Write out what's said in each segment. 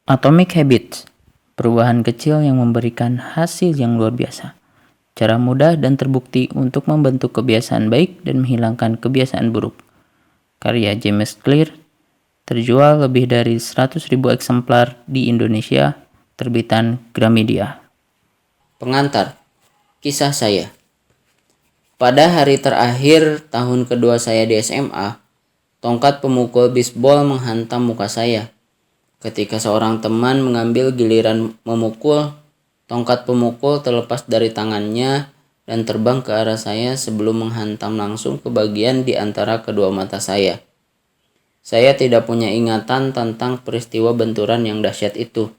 Atomic Habits, perubahan kecil yang memberikan hasil yang luar biasa. Cara mudah dan terbukti untuk membentuk kebiasaan baik dan menghilangkan kebiasaan buruk. Karya James Clear, terjual lebih dari 100.000 eksemplar di Indonesia, terbitan Gramedia. Pengantar, kisah saya. Pada hari terakhir tahun kedua saya di SMA, tongkat pemukul bisbol menghantam muka saya. Ketika seorang teman mengambil giliran memukul, tongkat pemukul terlepas dari tangannya dan terbang ke arah saya sebelum menghantam langsung ke bagian di antara kedua mata saya. Saya tidak punya ingatan tentang peristiwa benturan yang dahsyat itu.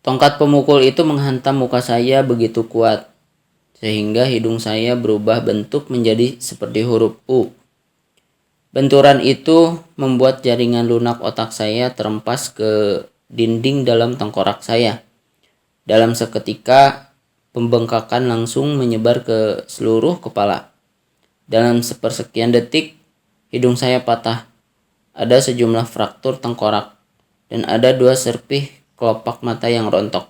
Tongkat pemukul itu menghantam muka saya begitu kuat, sehingga hidung saya berubah bentuk menjadi seperti huruf U. Benturan itu membuat jaringan lunak otak saya terempas ke dinding dalam tengkorak saya. Dalam seketika, pembengkakan langsung menyebar ke seluruh kepala. Dalam sepersekian detik, hidung saya patah. Ada sejumlah fraktur tengkorak, dan ada 2 serpih kelopak mata yang rontok.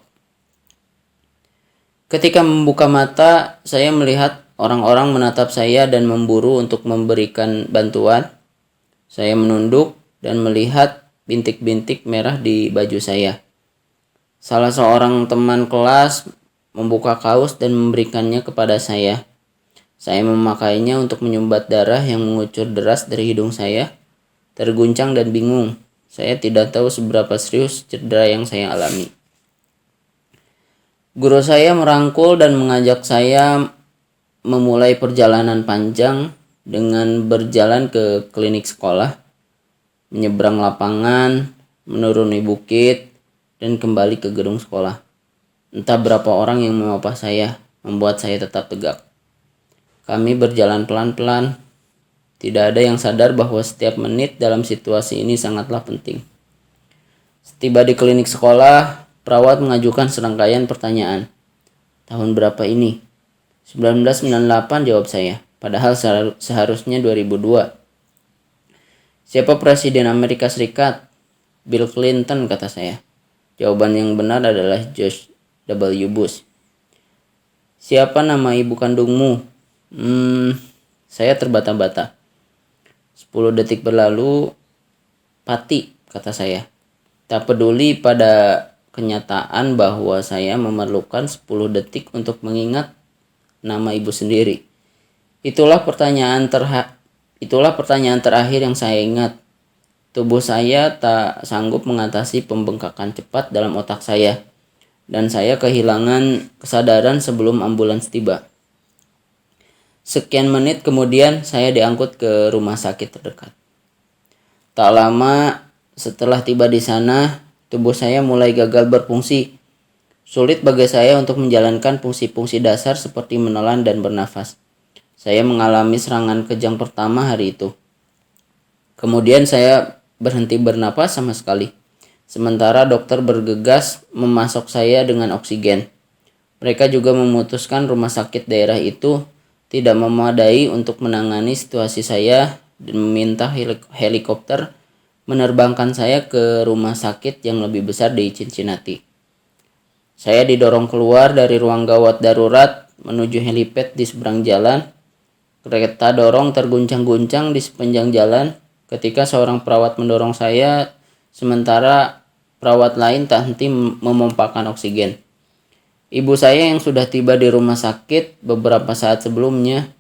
Ketika membuka mata, saya melihat orang-orang menatap saya dan memburu untuk memberikan bantuan. Saya menunduk dan melihat bintik-bintik merah di baju saya. Salah seorang teman kelas membuka kaos dan memberikannya kepada saya. Saya memakainya untuk menyumbat darah yang mengucur deras dari hidung saya. Terguncang dan bingung. Saya tidak tahu seberapa serius cedera yang saya alami. Guru saya merangkul dan mengajak saya memulai perjalanan panjang dengan berjalan ke klinik sekolah, menyeberang lapangan, menuruni bukit, dan kembali ke gedung sekolah. Entah berapa orang yang memapah saya, membuat saya tetap tegak. Kami berjalan pelan-pelan. Tidak ada yang sadar bahwa setiap menit dalam situasi ini sangatlah penting. Setiba di klinik sekolah, perawat mengajukan serangkaian pertanyaan. Tahun berapa ini? 1998, jawab saya. Padahal seharusnya 2002. Siapa Presiden Amerika Serikat? Bill Clinton, kata saya. Jawaban yang benar adalah George W. Bush. Siapa nama ibu kandungmu? Saya terbata-bata. 10 detik berlalu, Pati, kata saya. Tak peduli pada kenyataan bahwa saya memerlukan 10 detik untuk mengingat nama ibu sendiri. Itulah pertanyaan terakhir yang saya ingat. Tubuh saya tak sanggup mengatasi pembengkakan cepat dalam otak saya, dan saya kehilangan kesadaran sebelum ambulans tiba. Sekian menit kemudian saya diangkut ke rumah sakit terdekat. Tak lama setelah tiba di sana, tubuh saya mulai gagal berfungsi. Sulit bagi saya untuk menjalankan fungsi-fungsi dasar seperti menelan dan bernafas. Saya mengalami serangan kejang pertama hari itu. Kemudian saya berhenti bernapas sama sekali. Sementara dokter bergegas memasok saya dengan oksigen. Mereka juga memutuskan rumah sakit daerah itu tidak memadai untuk menangani situasi saya dan meminta helikopter menerbangkan saya ke rumah sakit yang lebih besar di Cincinnati. Saya didorong keluar dari ruang gawat darurat menuju helipad di seberang jalan. Kereta dorong terguncang-guncang di sepanjang jalan ketika seorang perawat mendorong saya, sementara perawat lain tak henti memompakan oksigen. Ibu saya yang sudah tiba di rumah sakit beberapa saat sebelumnya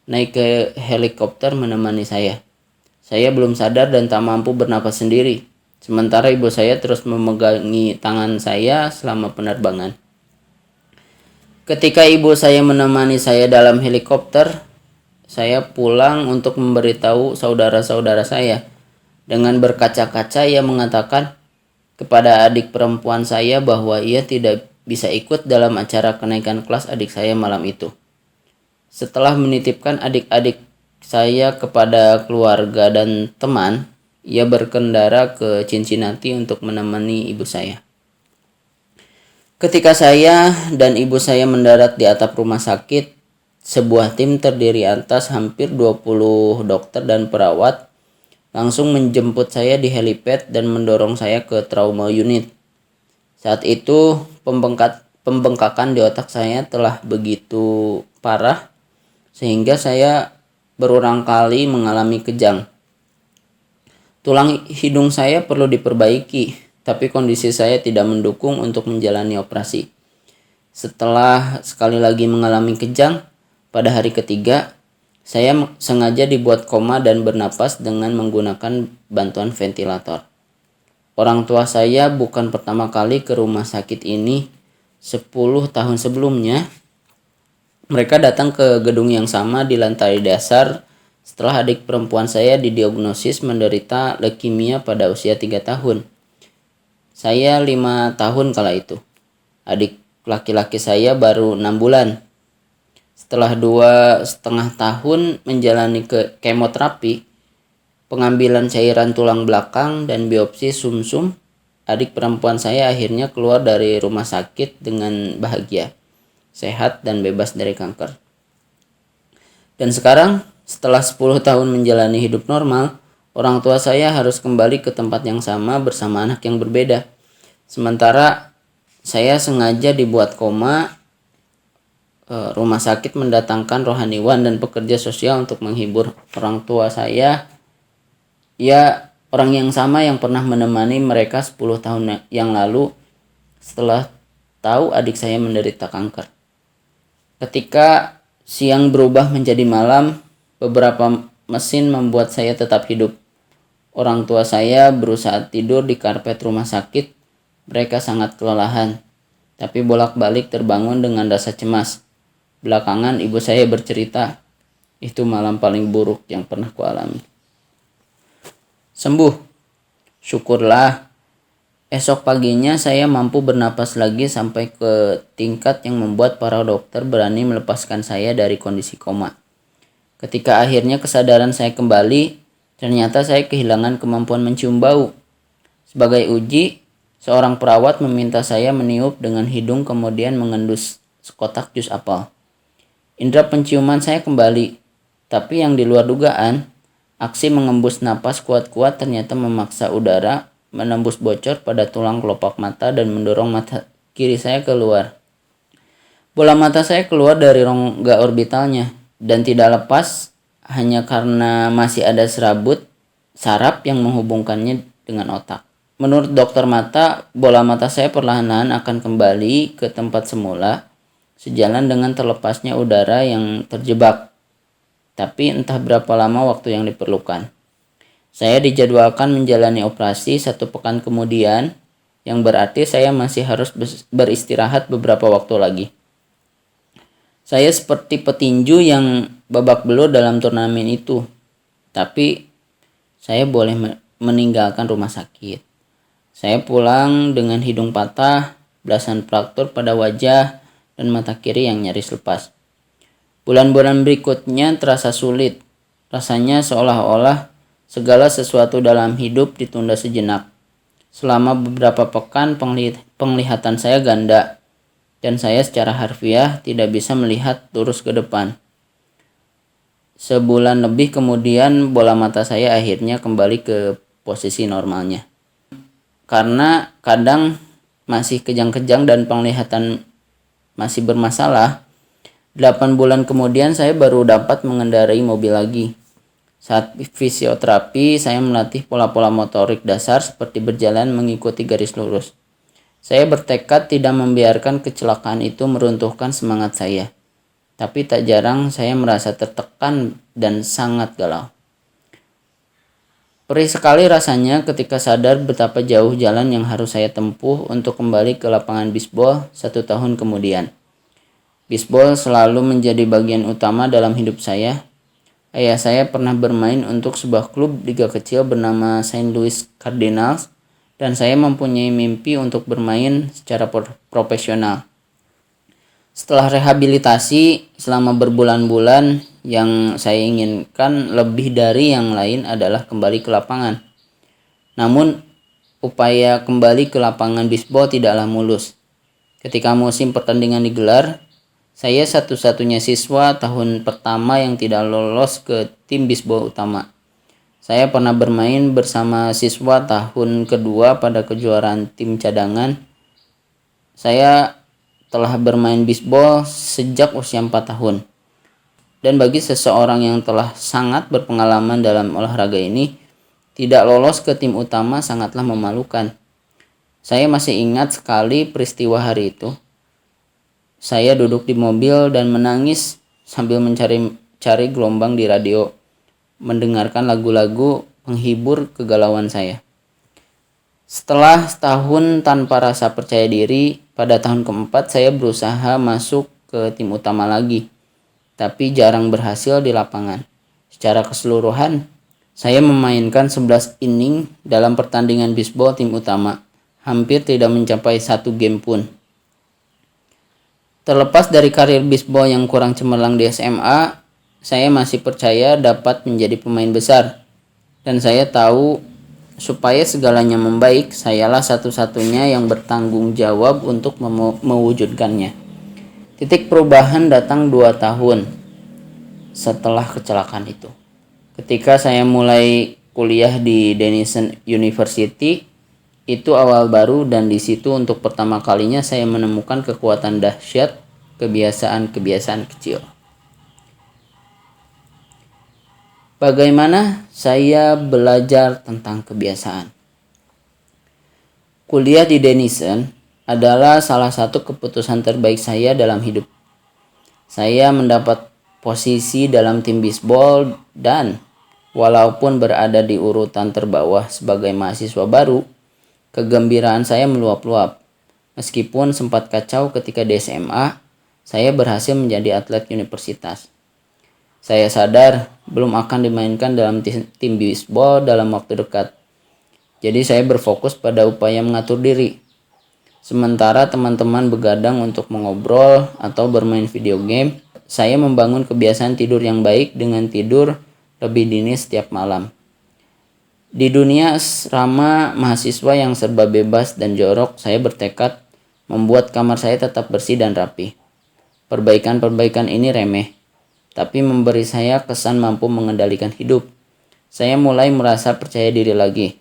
naik ke helikopter menemani saya. Saya belum sadar dan tak mampu bernapas sendiri, sementara ibu saya terus memegangi tangan saya selama penerbangan. Ketika ibu saya menemani saya dalam helikopter, saya pulang untuk memberitahu saudara-saudara saya. Dengan berkaca-kaca ia mengatakan kepada adik perempuan saya bahwa ia tidak bisa ikut dalam acara kenaikan kelas adik saya malam itu. Setelah menitipkan adik-adik saya kepada keluarga dan teman, ia berkendara ke Cincinnati untuk menemani ibu saya. Ketika saya dan ibu saya mendarat di atap rumah sakit, sebuah tim terdiri atas hampir 20 dokter dan perawat langsung menjemput saya di helipad dan mendorong saya ke trauma unit. Saat itu pembengkakan di otak saya telah begitu parah sehingga saya berulang kali mengalami kejang. Tulang hidung saya perlu diperbaiki, tapi kondisi saya tidak mendukung untuk menjalani operasi. Setelah sekali lagi mengalami kejang, pada hari ketiga, saya sengaja dibuat koma dan bernapas dengan menggunakan bantuan ventilator. Orang tua saya bukan pertama kali ke rumah sakit ini. 10 tahun sebelumnya, mereka datang ke gedung yang sama di lantai dasar setelah adik perempuan saya didiagnosis menderita leukemia pada usia 3 tahun. Saya 5 tahun kala itu. Adik laki-laki saya baru 6 bulan. Setelah 2,5 tahun menjalani kemoterapi, pengambilan cairan tulang belakang dan biopsi sumsum, adik perempuan saya akhirnya keluar dari rumah sakit dengan bahagia, sehat dan bebas dari kanker. Dan sekarang, setelah 10 tahun menjalani hidup normal, orang tua saya harus kembali ke tempat yang sama bersama anak yang berbeda. Sementara saya sengaja dibuat koma, rumah sakit mendatangkan rohaniwan dan pekerja sosial untuk menghibur orang tua saya. Ya, orang yang sama yang pernah menemani mereka 10 tahun yang lalu setelah tahu adik saya menderita kanker. Ketika siang berubah menjadi malam, beberapa mesin membuat saya tetap hidup. Orang tua saya berusaha tidur di karpet rumah sakit. Mereka sangat kelelahan, tapi bolak-balik terbangun dengan rasa cemas. Belakangan ibu saya bercerita, itu malam paling buruk yang pernah kualami. Sembuh. Syukurlah. Esok paginya saya mampu bernapas lagi sampai ke tingkat yang membuat para dokter berani melepaskan saya dari kondisi koma. Ketika akhirnya kesadaran saya kembali, ternyata saya kehilangan kemampuan mencium bau. Sebagai uji, seorang perawat meminta saya meniup dengan hidung kemudian mengendus sekotak jus apel. Indera penciuman saya kembali, tapi yang di luar dugaan, aksi mengembus napas kuat-kuat ternyata memaksa udara menembus bocor pada tulang kelopak mata dan mendorong mata kiri saya keluar. Bola mata saya keluar dari rongga orbitalnya dan tidak lepas hanya karena masih ada saraf yang menghubungkannya dengan otak. Menurut dokter mata, bola mata saya perlahan-lahan akan kembali ke tempat semula, sejalan dengan terlepasnya udara yang terjebak. Tapi entah berapa lama waktu yang diperlukan. Saya dijadwalkan menjalani operasi 1 pekan kemudian, yang berarti saya masih harus beristirahat beberapa waktu lagi. Saya seperti petinju yang babak belur dalam turnamen itu, tapi saya boleh meninggalkan rumah sakit. Saya pulang dengan hidung patah, belasan fraktur pada wajah, dan mata kiri yang nyaris lepas. Bulan-bulan berikutnya terasa sulit. Rasanya seolah-olah segala sesuatu dalam hidup ditunda sejenak. Selama beberapa pekan penglihatan saya ganda, dan saya secara harfiah tidak bisa melihat lurus ke depan. Sebulan lebih kemudian bola mata saya akhirnya kembali ke posisi normalnya. Karena kadang masih kejang-kejang dan penglihatan masih bermasalah, 8 bulan kemudian saya baru dapat mengendarai mobil lagi. Saat fisioterapi, saya melatih pola-pola motorik dasar seperti berjalan mengikuti garis lurus. Saya bertekad tidak membiarkan kecelakaan itu meruntuhkan semangat saya. Tapi tak jarang saya merasa tertekan dan sangat galau. Perih sekali rasanya ketika sadar betapa jauh jalan yang harus saya tempuh untuk kembali ke lapangan bisbol 1 tahun kemudian. Bisbol selalu menjadi bagian utama dalam hidup saya. Ayah saya pernah bermain untuk sebuah klub liga kecil bernama St. Louis Cardinals dan saya mempunyai mimpi untuk bermain secara profesional. Setelah rehabilitasi selama berbulan-bulan, yang saya inginkan lebih dari yang lain adalah kembali ke lapangan. Namun, upaya kembali ke lapangan bisbol tidaklah mulus. Ketika musim pertandingan digelar, saya satu-satunya siswa tahun pertama yang tidak lolos ke tim bisbol utama. Saya pernah bermain bersama siswa tahun kedua pada kejuaraan tim cadangan. Saya telah bermain bisbol sejak usia 4 tahun. Dan bagi seseorang yang telah sangat berpengalaman dalam olahraga ini, tidak lolos ke tim utama sangatlah memalukan. Saya masih ingat sekali peristiwa hari itu. Saya duduk di mobil dan menangis sambil mencari gelombang di radio, mendengarkan lagu-lagu penghibur kegalauan saya. Setelah setahun tanpa rasa percaya diri, pada tahun keempat saya berusaha masuk ke tim utama lagi, tapi jarang berhasil di lapangan. Secara keseluruhan, saya memainkan 11 inning dalam pertandingan bisbol tim utama, hampir tidak mencapai 1 game pun. Terlepas dari karir bisbol yang kurang cemerlang di SMA, saya masih percaya dapat menjadi pemain besar. Dan saya tahu supaya segalanya membaik, sayalah satu-satunya yang bertanggung jawab untuk mewujudkannya. Titik perubahan datang 2 tahun setelah kecelakaan itu. Ketika saya mulai kuliah di Denison University, itu awal baru dan di situ untuk pertama kalinya saya menemukan kekuatan dahsyat kebiasaan-kebiasaan kecil. Bagaimana saya belajar tentang kebiasaan? Kuliah di Denison adalah salah satu keputusan terbaik saya dalam hidup. Saya mendapat posisi dalam tim bisbol dan walaupun berada di urutan terbawah sebagai mahasiswa baru, kegembiraan saya meluap-luap. Meskipun sempat kacau ketika di SMA, saya berhasil menjadi atlet universitas. Saya sadar belum akan dimainkan dalam tim bisbol dalam waktu dekat. Jadi saya berfokus pada upaya mengatur diri. Sementara teman-teman begadang untuk mengobrol atau bermain video game, saya membangun kebiasaan tidur yang baik dengan tidur lebih dini setiap malam. Di dunia asrama mahasiswa yang serba bebas dan jorok, saya bertekad membuat kamar saya tetap bersih dan rapi. Perbaikan-perbaikan ini remeh, tapi memberi saya kesan mampu mengendalikan hidup. Saya mulai merasa percaya diri lagi.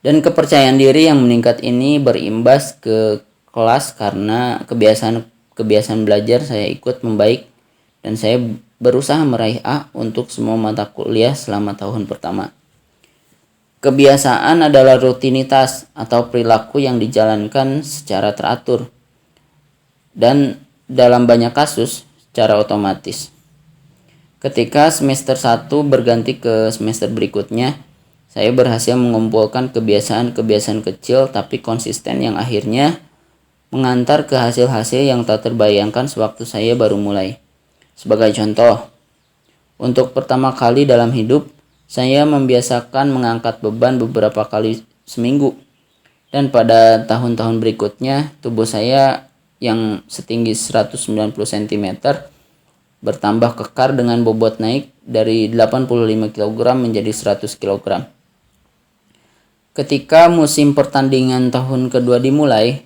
Dan kepercayaan diri yang meningkat ini berimbas ke kelas karena kebiasaan belajar saya ikut membaik dan saya berusaha meraih A untuk semua mata kuliah selama tahun pertama. Kebiasaan adalah rutinitas atau perilaku yang dijalankan secara teratur dan dalam banyak kasus secara otomatis. Ketika semester 1 berganti ke semester berikutnya, saya berhasil mengumpulkan kebiasaan-kebiasaan kecil tapi konsisten yang akhirnya mengantar ke hasil-hasil yang tak terbayangkan sewaktu saya baru mulai. Sebagai contoh, untuk pertama kali dalam hidup, saya membiasakan mengangkat beban beberapa kali seminggu. Dan pada tahun-tahun berikutnya, tubuh saya yang setinggi 190 cm bertambah kekar dengan bobot naik dari 85 kg menjadi 100 kg. Ketika musim pertandingan tahun kedua dimulai,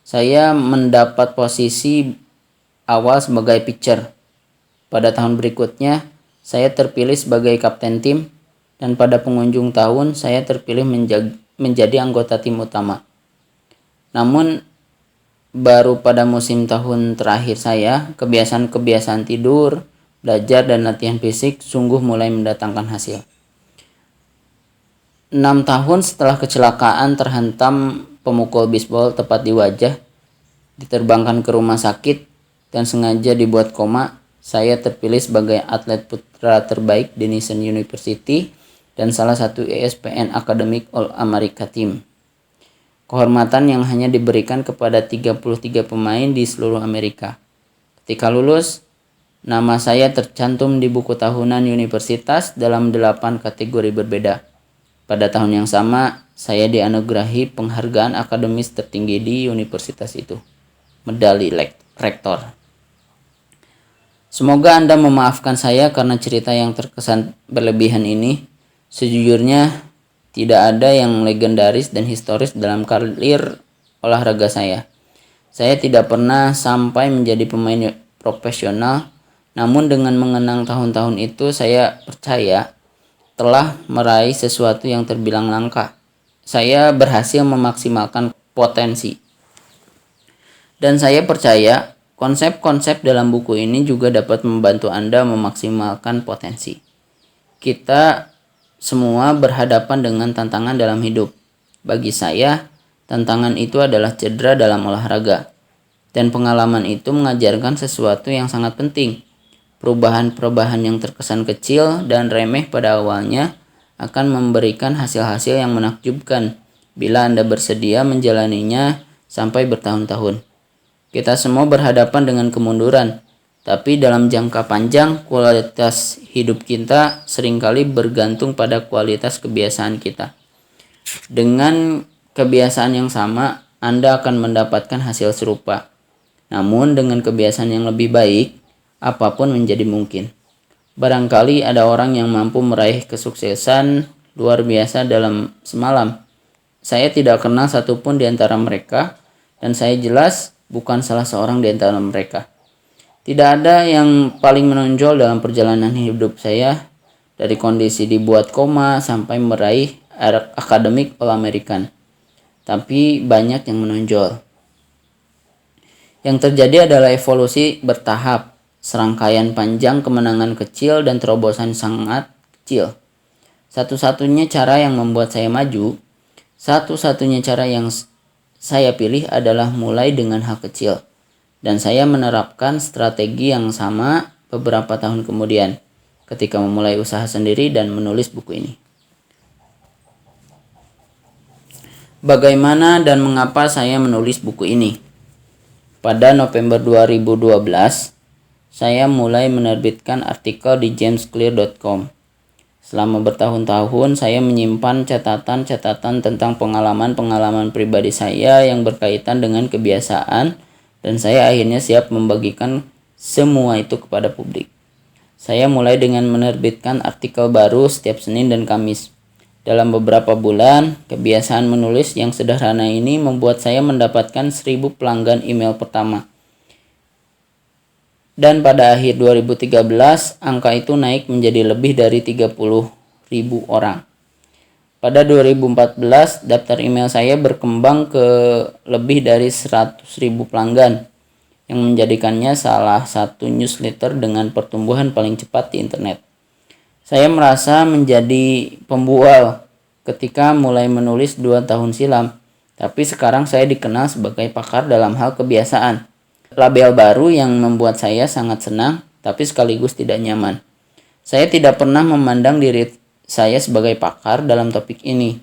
saya mendapat posisi awal sebagai pitcher. Pada tahun berikutnya, saya terpilih sebagai kapten tim, dan pada penghujung tahun saya terpilih menjadi anggota tim utama. Namun, baru pada musim tahun terakhir saya, kebiasaan-kebiasaan tidur, belajar, dan latihan fisik sungguh mulai mendatangkan hasil. 6 tahun setelah kecelakaan terhantam pemukul bisbol tepat di wajah, diterbangkan ke rumah sakit, dan sengaja dibuat koma, saya terpilih sebagai atlet putra terbaik Denison University dan salah satu ESPN Academic All-America Team. Kehormatan yang hanya diberikan kepada 33 pemain di seluruh Amerika. Ketika lulus, nama saya tercantum di buku tahunan universitas dalam 8 kategori berbeda. Pada tahun yang sama, saya dianugerahi penghargaan akademis tertinggi di universitas itu, medali rektor. Semoga Anda memaafkan saya karena cerita yang terkesan berlebihan ini. Sejujurnya, tidak ada yang legendaris dan historis dalam karir olahraga saya. Saya tidak pernah sampai menjadi pemain profesional, namun dengan mengenang tahun-tahun itu, saya percaya telah meraih sesuatu yang terbilang langka. Saya berhasil memaksimalkan potensi. Dan saya percaya konsep-konsep dalam buku ini juga dapat membantu Anda memaksimalkan potensi. Kita semua berhadapan dengan tantangan dalam hidup. Bagi saya, tantangan itu adalah cedera dalam olahraga. Dan pengalaman itu mengajarkan sesuatu yang sangat penting. Perubahan-perubahan yang terkesan kecil dan remeh pada awalnya akan memberikan hasil-hasil yang menakjubkan bila Anda bersedia menjalaninya sampai bertahun-tahun. Kita semua berhadapan dengan kemunduran, tapi dalam jangka panjang kualitas hidup kita seringkali bergantung pada kualitas kebiasaan kita. Dengan kebiasaan yang sama, Anda akan mendapatkan hasil serupa. Namun dengan kebiasaan yang lebih baik, apapun menjadi mungkin. Barangkali ada orang yang mampu meraih kesuksesan luar biasa dalam semalam. Saya tidak kenal satupun di antara mereka, dan saya jelas bukan salah seorang di antara mereka. Tidak ada yang paling menonjol dalam perjalanan hidup saya, dari kondisi dibuat koma sampai meraih akademik All-American. Tapi banyak yang menonjol. Yang terjadi adalah evolusi bertahap, serangkaian panjang kemenangan kecil dan terobosan sangat kecil. Satu-satunya cara yang membuat saya maju, satu-satunya cara yang saya pilih adalah mulai dengan hal kecil. Dan saya menerapkan strategi yang sama beberapa tahun kemudian ketika memulai usaha sendiri dan menulis buku ini. Bagaimana dan mengapa saya menulis buku ini? Pada November 2012, saya mulai menerbitkan artikel di jamesclear.com. Selama bertahun-tahun saya menyimpan catatan-catatan tentang pengalaman-pengalaman pribadi saya yang berkaitan dengan kebiasaan, dan saya akhirnya siap membagikan semua itu kepada publik. Saya mulai dengan menerbitkan artikel baru setiap Senin dan Kamis. Dalam beberapa bulan, kebiasaan menulis yang sederhana ini membuat saya mendapatkan 1.000 pelanggan email pertama. Dan pada akhir 2013, angka itu naik menjadi lebih dari 30.000 orang. Pada 2014, daftar email saya berkembang ke lebih dari 100.000 pelanggan, yang menjadikannya salah satu newsletter dengan pertumbuhan paling cepat di internet. Saya merasa menjadi pembual ketika mulai menulis 2 tahun silam, tapi sekarang saya dikenal sebagai pakar dalam hal kebiasaan. Label baru yang membuat saya sangat senang, tapi sekaligus tidak nyaman. Saya tidak pernah memandang diri saya sebagai pakar dalam topik ini,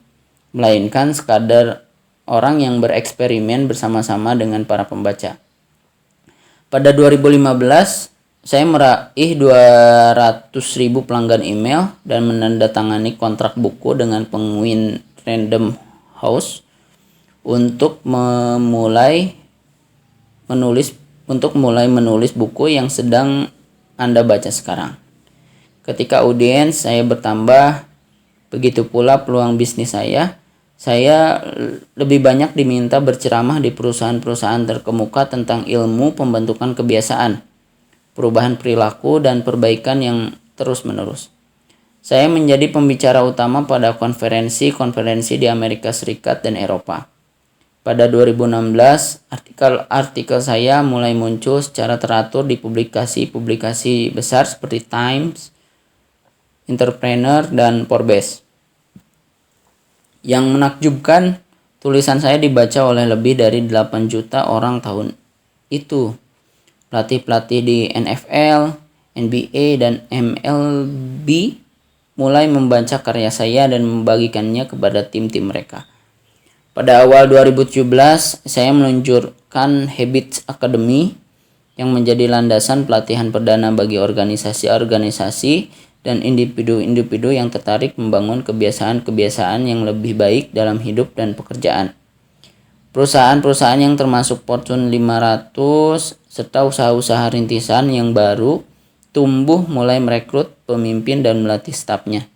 melainkan sekadar orang yang bereksperimen bersama-sama dengan para pembaca. Pada 2015, saya meraih 200.000 pelanggan email dan menandatangani kontrak buku dengan Penguin Random House untuk mulai menulis buku yang sedang Anda baca sekarang. Ketika audiens saya bertambah, begitu pula peluang bisnis saya. Saya lebih banyak diminta berceramah di perusahaan-perusahaan terkemuka tentang ilmu pembentukan kebiasaan, perubahan perilaku, dan perbaikan yang terus-menerus. Saya menjadi pembicara utama pada konferensi-konferensi di Amerika Serikat dan Eropa. Pada 2016, artikel saya mulai muncul secara teratur di publikasi-publikasi besar seperti Times, Entrepreneur, dan Forbes. Yang menakjubkan, tulisan saya dibaca oleh lebih dari 8 juta orang tahun itu. Pelatih-pelatih di NFL, NBA, dan MLB mulai membaca karya saya dan membagikannya kepada tim-tim mereka. Pada awal 2017, saya meluncurkan Habits Academy yang menjadi landasan pelatihan perdana bagi organisasi-organisasi dan individu-individu yang tertarik membangun kebiasaan-kebiasaan yang lebih baik dalam hidup dan pekerjaan. Perusahaan-perusahaan yang termasuk Fortune 500 serta usaha-usaha rintisan yang baru tumbuh mulai merekrut pemimpin dan melatih stafnya.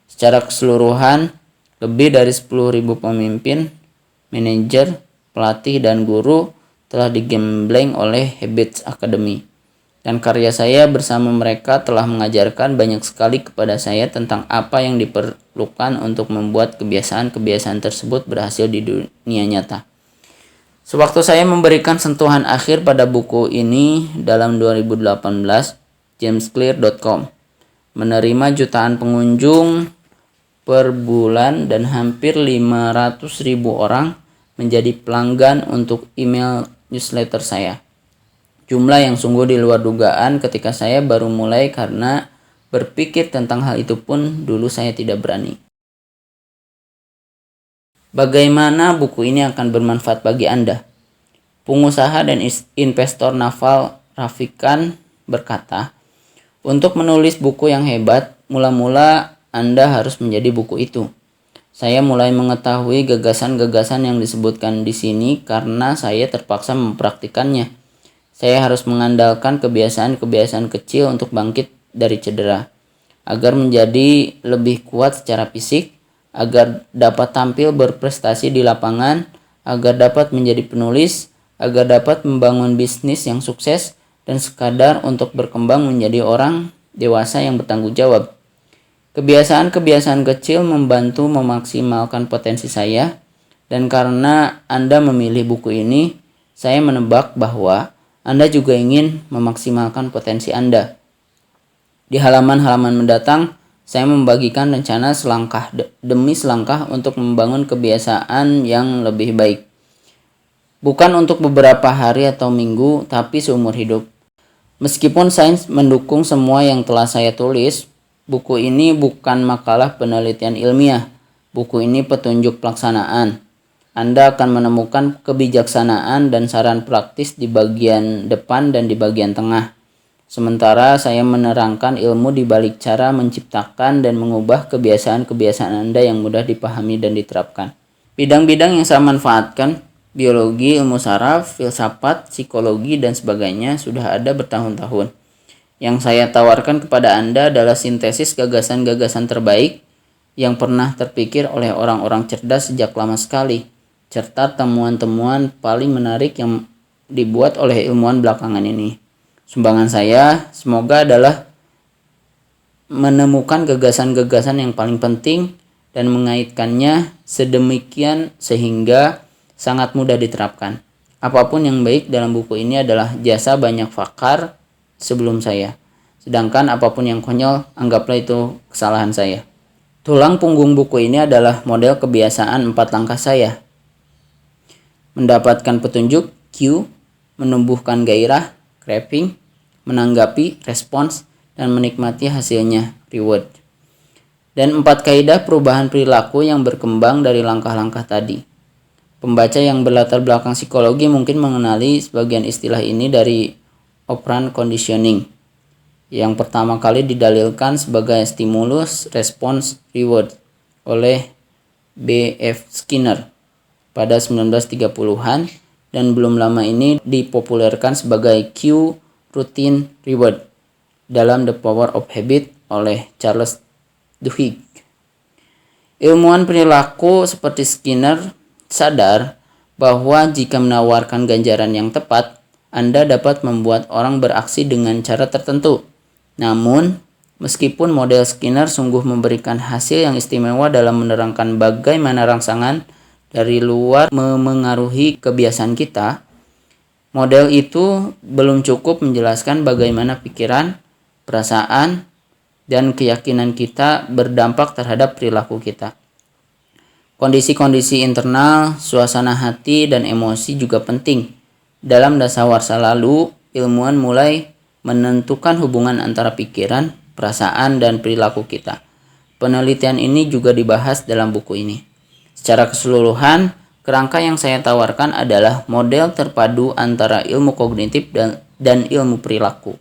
Secara keseluruhan, lebih dari 10.000 pemimpin, manajer, pelatih, dan guru telah digembleng oleh Habits Academy. Dan karya saya bersama mereka telah mengajarkan banyak sekali kepada saya tentang apa yang diperlukan untuk membuat kebiasaan-kebiasaan tersebut berhasil di dunia nyata. Sewaktu saya memberikan sentuhan akhir pada buku ini dalam 2018, jamesclear.com menerima jutaan pengunjung per bulan dan hampir 500.000 orang menjadi pelanggan untuk email newsletter saya. Jumlah yang sungguh di luar dugaan ketika saya baru mulai, karena berpikir tentang hal itu pun dulu saya tidak berani. Bagaimana buku ini akan bermanfaat bagi Anda? Pengusaha dan investor Naval Ravikant berkata, untuk menulis buku yang hebat, mula-mula Anda harus menjadi buku itu. Saya mulai mengetahui gagasan-gagasan yang disebutkan di sini karena saya terpaksa mempraktikannya. Saya harus mengandalkan kebiasaan-kebiasaan kecil untuk bangkit dari cedera, agar menjadi lebih kuat secara fisik, agar dapat tampil berprestasi di lapangan, agar dapat menjadi penulis, agar dapat membangun bisnis yang sukses, dan sekadar untuk berkembang menjadi orang dewasa yang bertanggung jawab. Kebiasaan-kebiasaan kecil membantu memaksimalkan potensi saya, dan karena Anda memilih buku ini, saya menebak bahwa Anda juga ingin memaksimalkan potensi Anda. Di halaman-halaman mendatang, saya membagikan rencana selangkah demi selangkah untuk membangun kebiasaan yang lebih baik. Bukan untuk beberapa hari atau minggu, tapi seumur hidup. Meskipun sains mendukung semua yang telah saya tulis, buku ini bukan makalah penelitian ilmiah. Buku ini petunjuk pelaksanaan. Anda akan menemukan kebijaksanaan dan saran praktis di bagian depan dan di bagian tengah. Sementara saya menerangkan ilmu di balik cara menciptakan dan mengubah kebiasaan-kebiasaan Anda yang mudah dipahami dan diterapkan. Bidang-bidang yang saya manfaatkan, biologi, ilmu saraf, filsafat, psikologi, dan sebagainya sudah ada bertahun-tahun. Yang saya tawarkan kepada Anda adalah sintesis gagasan-gagasan terbaik yang pernah terpikir oleh orang-orang cerdas sejak lama sekali, serta temuan-temuan paling menarik yang dibuat oleh ilmuwan belakangan ini. Sumbangan saya semoga adalah menemukan gagasan-gagasan yang paling penting dan mengaitkannya sedemikian sehingga sangat mudah diterapkan. Apapun yang baik dalam buku ini adalah jasa banyak pakar sebelum saya. Sedangkan apapun yang konyol, anggaplah itu kesalahan saya. Tulang punggung buku ini adalah model kebiasaan 4 langkah saya. Mendapatkan petunjuk, Q, menumbuhkan gairah, craving, menanggapi, respons, dan menikmati hasilnya, reward. Dan 4 kaidah perubahan perilaku yang berkembang dari langkah-langkah tadi. Pembaca yang berlatar belakang psikologi mungkin mengenali sebagian istilah ini dari operant conditioning, yang pertama kali didalilkan sebagai stimulus, response, reward oleh B.F. Skinner pada 1930-an dan belum lama ini dipopulerkan sebagai Q, routine, reward dalam The Power of Habit oleh Charles Duhigg. Ilmuwan perilaku seperti Skinner sadar bahwa jika menawarkan ganjaran yang tepat, Anda dapat membuat orang beraksi dengan cara tertentu. Namun, meskipun model Skinner sungguh memberikan hasil yang istimewa dalam menerangkan bagaimana rangsangan dari luar memengaruhi kebiasaan kita, model itu belum cukup menjelaskan bagaimana pikiran, perasaan, dan keyakinan kita berdampak terhadap perilaku kita. Kondisi-kondisi internal, suasana hati, dan emosi juga penting. Dalam dasawarsa lalu, ilmuwan mulai menentukan hubungan antara pikiran, perasaan, dan perilaku kita. Penelitian ini juga dibahas dalam buku ini. Secara keseluruhan, kerangka yang saya tawarkan adalah model terpadu antara ilmu kognitif dan ilmu perilaku.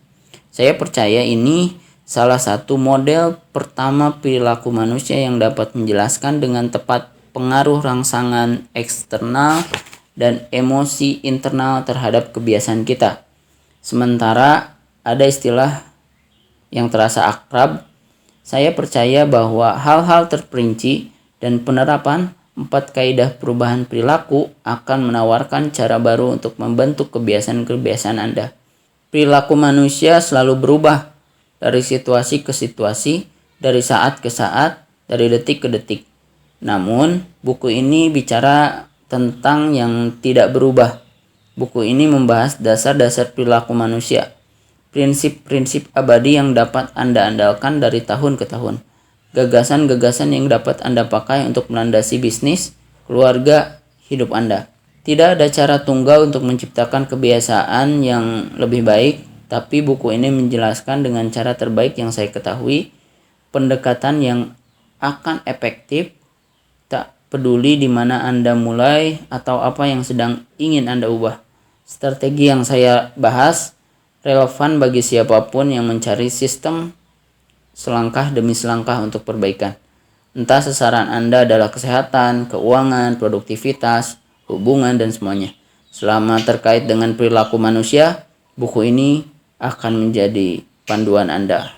Saya percaya ini salah satu model pertama perilaku manusia yang dapat menjelaskan dengan tepat pengaruh rangsangan eksternal dan emosi internal terhadap kebiasaan kita. Sementara ada istilah yang terasa akrab, saya percaya bahwa hal-hal terperinci dan penerapan 4 kaidah perubahan perilaku akan menawarkan cara baru untuk membentuk kebiasaan-kebiasaan Anda. Perilaku manusia selalu berubah dari situasi ke situasi, dari saat ke saat, dari detik ke detik. Namun, buku ini bicara tentang yang tidak berubah. Buku ini membahas dasar-dasar perilaku manusia, prinsip-prinsip abadi yang dapat Anda andalkan dari tahun ke tahun, gagasan-gagasan yang dapat Anda pakai untuk melandasi bisnis, keluarga, hidup Anda. Tidak ada cara tunggal untuk menciptakan kebiasaan yang lebih baik, tapi buku ini menjelaskan dengan cara terbaik yang saya ketahui, pendekatan yang akan efektif, tak peduli di mana Anda mulai atau apa yang sedang ingin Anda ubah. Strategi yang saya bahas relevan bagi siapapun yang mencari sistem selangkah demi selangkah untuk perbaikan. Entah sasaran Anda adalah kesehatan, keuangan, produktivitas, hubungan, dan semuanya. Selama terkait dengan perilaku manusia, buku ini akan menjadi panduan Anda.